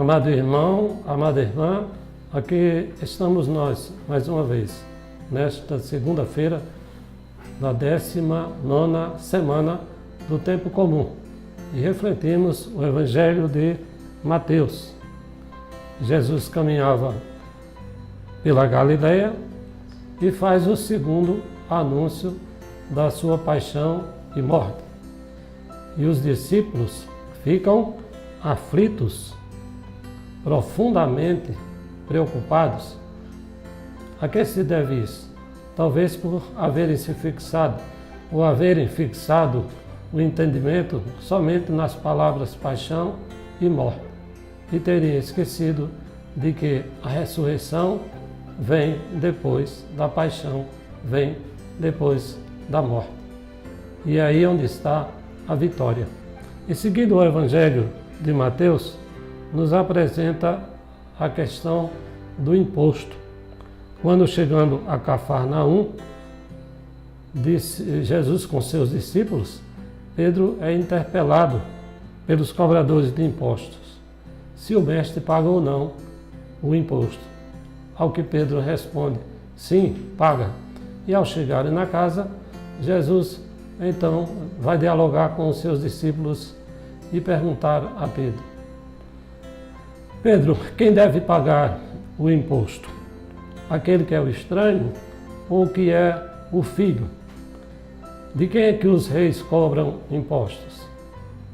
Amado irmão, amada irmã, aqui estamos nós, mais uma vez, nesta segunda-feira da 19ª semana do Tempo Comum, e refletimos o Evangelho de Mateus. Jesus caminhava pela Galileia e faz o segundo anúncio da sua paixão e morte. E os discípulos ficam aflitos, profundamente preocupados. A que se deve isso? Talvez por haverem se fixado, ou haverem fixado o entendimento somente nas palavras paixão e morte, e terem esquecido de que a ressurreição vem depois da paixão, vem depois da morte. E é aí onde está a vitória. E seguindo o Evangelho de Mateus, nos apresenta a questão do imposto. Quando chegando a Cafarnaum, disse Jesus com seus discípulos, Pedro é interpelado pelos cobradores de impostos, se o mestre paga ou não o imposto. Ao que Pedro responde, sim, paga. E ao chegarem na casa, Jesus então vai dialogar com os seus discípulos e perguntar a Pedro, Pedro, quem deve pagar o imposto? Aquele que é o estranho ou que é o filho? De quem é que os reis cobram impostos?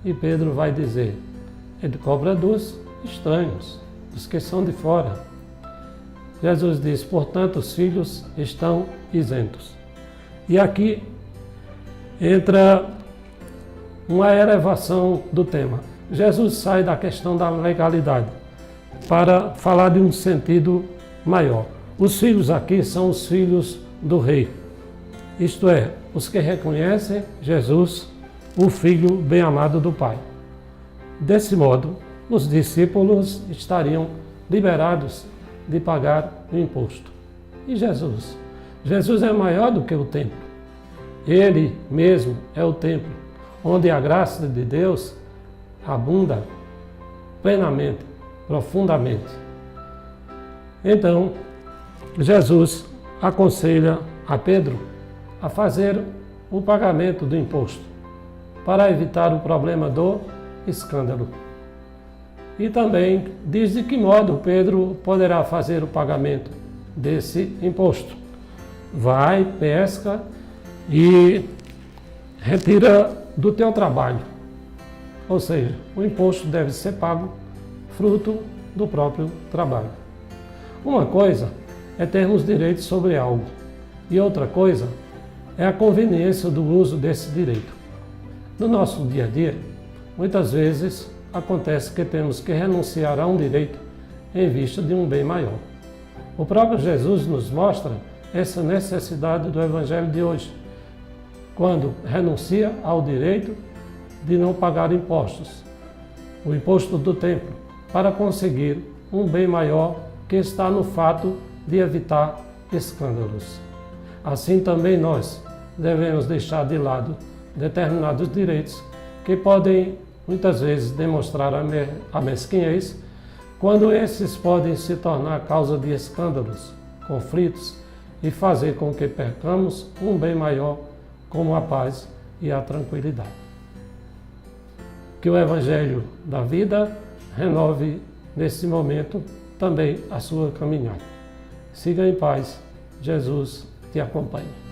E Pedro vai dizer, ele cobra dos estranhos, dos que são de fora. Jesus diz, portanto, os filhos estão isentos. E aqui entra uma elevação do tema. Jesus sai da questão da legalidade para falar de um sentido maior. Os filhos aqui são os filhos do rei, isto é, os que reconhecem Jesus, o Filho bem-amado do Pai. Desse modo, os discípulos estariam liberados de pagar o imposto. E Jesus? Jesus é maior do que o templo. Ele mesmo é o templo, onde a graça de Deus abunda plenamente, profundamente. Então, Jesus aconselha a Pedro a fazer o pagamento do imposto, para evitar o problema do escândalo. E também diz de que modo Pedro poderá fazer o pagamento desse imposto. Vai, pesca e retira do teu trabalho. Ou seja, o imposto deve ser pago fruto do próprio trabalho. Uma coisa é termos direitos sobre algo, e outra coisa é a conveniência do uso desse direito. No nosso dia a dia, muitas vezes acontece que temos que renunciar a um direito em vista de um bem maior. O próprio Jesus nos mostra essa necessidade do Evangelho de hoje, quando renuncia ao direito de não pagar impostos, o imposto do templo, para conseguir um bem maior que está no fato de evitar escândalos. Assim também nós devemos deixar de lado determinados direitos que podem muitas vezes demonstrar a mesquinhez, quando esses podem se tornar causa de escândalos, conflitos e fazer com que percamos um bem maior como a paz e a tranquilidade. Que o Evangelho da vida renove nesse momento também a sua caminhada. Siga em paz, Jesus te acompanhe.